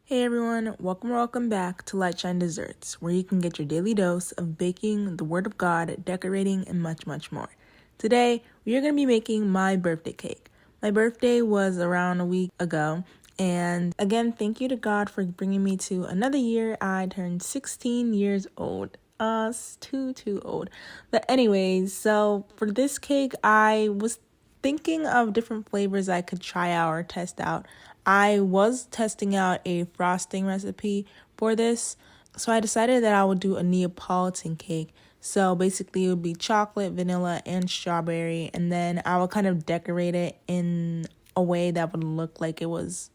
Hey everyone, welcome back to Light Shine Desserts, where you can get your daily dose of baking, the Word of God, decorating, and much more. Today, we are going to be making my birthday cake. My birthday was around a week ago, and again, thank you to God for bringing me to another year. I turned 16 years old. Too old. But anyways, so for this cake, I was thinking of different flavors I could try out or test out. I was testing out a frosting recipe for this, so I decided that I would do a Neapolitan cake. So basically, it would be chocolate, vanilla, and strawberry, and then I would kind of decorate it in a way that would look like it was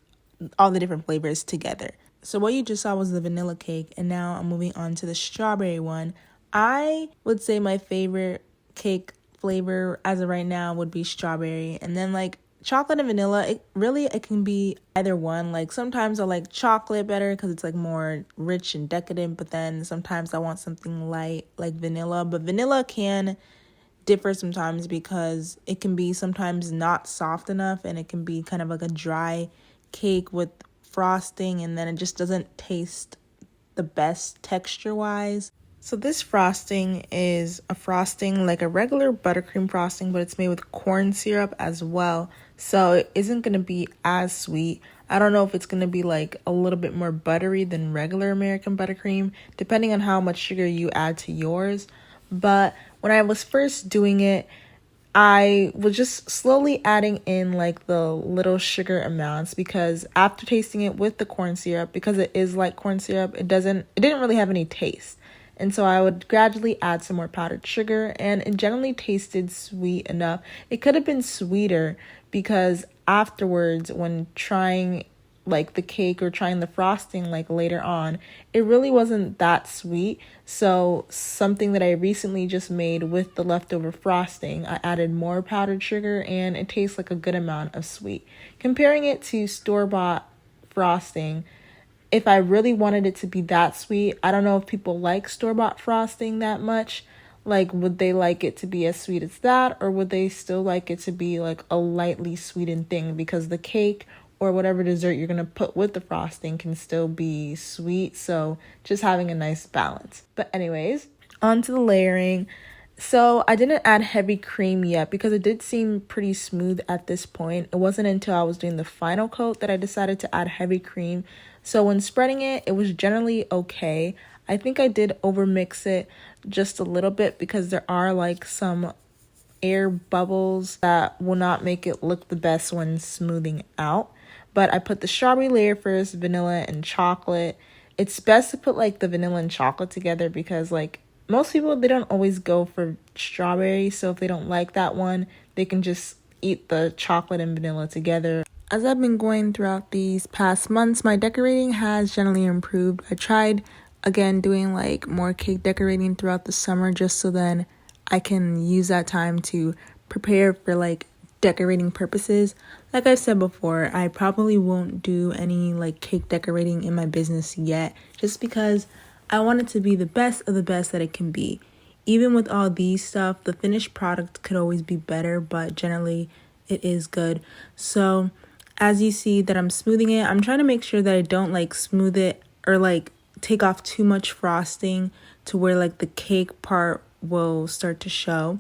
all the different flavors together. So what you just saw was the vanilla cake, and now I'm moving on to the strawberry one. I would say my favorite cake flavor as of right now would be strawberry, and then like chocolate and vanilla, it can be either one. Like sometimes I like chocolate better because it's like more rich and decadent, but then sometimes I want something light like vanilla, but vanilla can differ sometimes because it can be sometimes not soft enough, and it can be kind of like a dry cake with frosting, and then it just doesn't taste the best texture wise. So this frosting is a frosting like a regular buttercream frosting, but it's made with corn syrup as well. So it isn't going to be as sweet. I don't know if it's going to be like a little bit more buttery than regular American buttercream, depending on how much sugar you add to yours. But when I was first doing it, I was just slowly adding in like the little sugar amounts, because after tasting it with the corn syrup, because it is like corn syrup, it didn't really have any taste. And so I would gradually add some more powdered sugar, and it generally tasted sweet enough. It could have been sweeter, because afterwards when trying like the cake or trying the frosting like later on, it really wasn't that sweet. So something that I recently just made with the leftover frosting, I added more powdered sugar, and it tastes like a good amount of sweet. Comparing it to store-bought frosting, if I really wanted it to be that sweet, I don't know if people like store-bought frosting that much. Like, would they like it to be as sweet as that, or would they still like it to be like a lightly sweetened thing? Because the cake or whatever dessert you're going to put with the frosting can still be sweet. So just having a nice balance. But anyways, on to the layering. So I didn't add heavy cream yet because it did seem pretty smooth at this point. It wasn't until I was doing the final coat that I decided to add heavy cream. So when spreading it, it was generally okay. I think I did overmix it just a little bit because there are like some air bubbles that will not make it look the best when smoothing out. But I put the strawberry layer first, vanilla and chocolate. It's best to put like the vanilla and chocolate together because like most people, they don't always go for strawberry. So if they don't like that one, they can just eat the chocolate and vanilla together. As I've been going throughout these past months, my decorating has generally improved. I tried again doing like more cake decorating throughout the summer just so then I can use that time to prepare for like decorating purposes. Like I said before, I probably won't do any like cake decorating in my business yet, just because I want it to be the best of the best that it can be. Even with all these stuff, the finished product could always be better, but generally it is good. So as you see that I'm smoothing it, I'm trying to make sure that I don't like smooth it or like take off too much frosting to where like the cake part will start to show.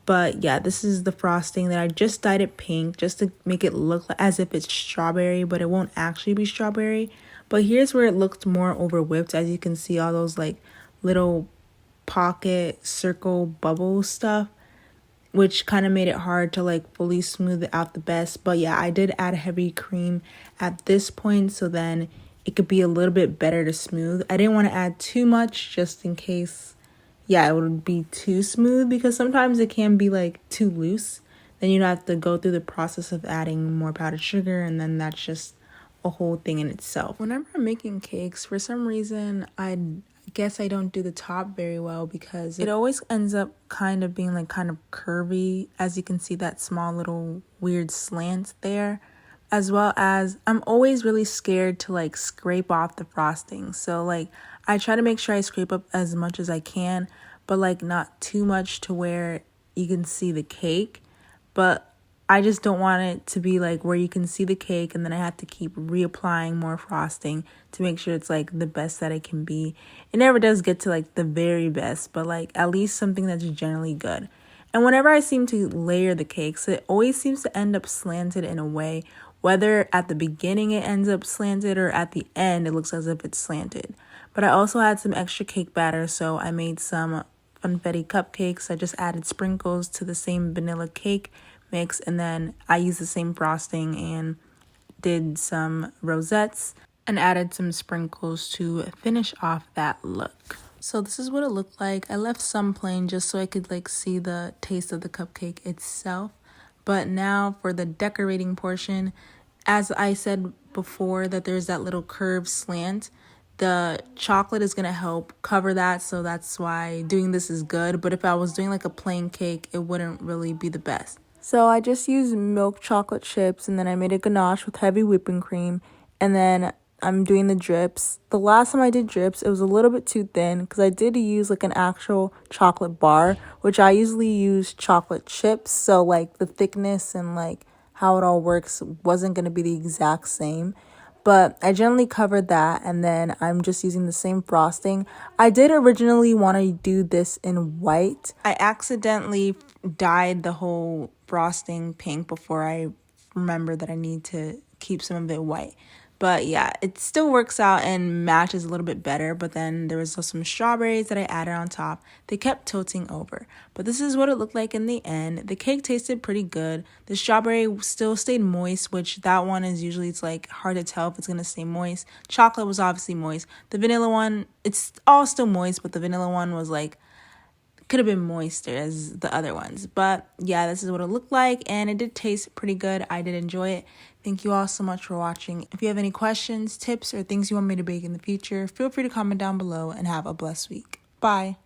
But yeah, this is the frosting that I just dyed it pink just to make it look as if it's strawberry, but it won't actually be strawberry. But here's where it looked more over whipped. As you can see, all those like little pocket circle bubble stuff, which kind of made it hard to like fully smooth it out the best. But yeah, I did add heavy cream at this point, so then it could be a little bit better to smooth. I didn't want to add too much just in case it would be too smooth, because sometimes it can be like too loose. Then you'd have to go through the process of adding more powdered sugar, and then that's just a whole thing in itself. Whenever I'm making cakes, for some reason, I guess I don't do the top very well because it always ends up kind of being like kind of curvy. As you can see, that small little weird slant there. As well as I'm always really scared to like scrape off the frosting. So like I try to make sure I scrape up as much as I can, but like not too much to where you can see the cake. But I just don't want it to be like where you can see the cake and then I have to keep reapplying more frosting to make sure it's like the best that it can be. It never does get to like the very best, but like at least something that's generally good. And whenever I seem to layer the cakes, it always seems to end up slanted in a way, whether at the beginning it ends up slanted or at the end it looks as if it's slanted. But I also had some extra cake batter, so I made some funfetti cupcakes. I just added sprinkles to the same vanilla cake mix, and then I used the same frosting and did some rosettes and added some sprinkles to finish off that look. So this is what it looked like. I left some plain just so I could like see the taste of the cupcake itself. But now for the decorating portion, as I said before that there's that little curved slant, the chocolate is going to help cover that, so that's why doing this is good. But if I was doing like a plain cake, it wouldn't really be the best. So I just used milk chocolate chips, and then I made a ganache with heavy whipping cream, and then I'm doing the drips. The last time I did drips, it was a little bit too thin because I did use like an actual chocolate bar, which I usually use chocolate chips. So like the thickness and like how it all works wasn't going to be the exact same. But I generally covered that, and then I'm just using the same frosting. I did originally want to do this in white. I accidentally dyed the whole frosting pink before I remembered that I need to keep some of it white. But yeah, it still works out and matches a little bit better. But then there was some strawberries that I added on top. They kept tilting over. But this is what it looked like in the end. The cake tasted pretty good. The strawberry still stayed moist, which that one is usually, it's like hard to tell if it's going to stay moist. Chocolate was obviously moist. The vanilla one, it's all still moist, but the vanilla one was like, could have been moister as the other ones. But yeah, this is what it looked like, and it did taste pretty good. I did enjoy it. Thank you all so much for watching. If you have any questions, tips, or things you want me to bake in the future, feel free to comment down below, and have a blessed week. Bye.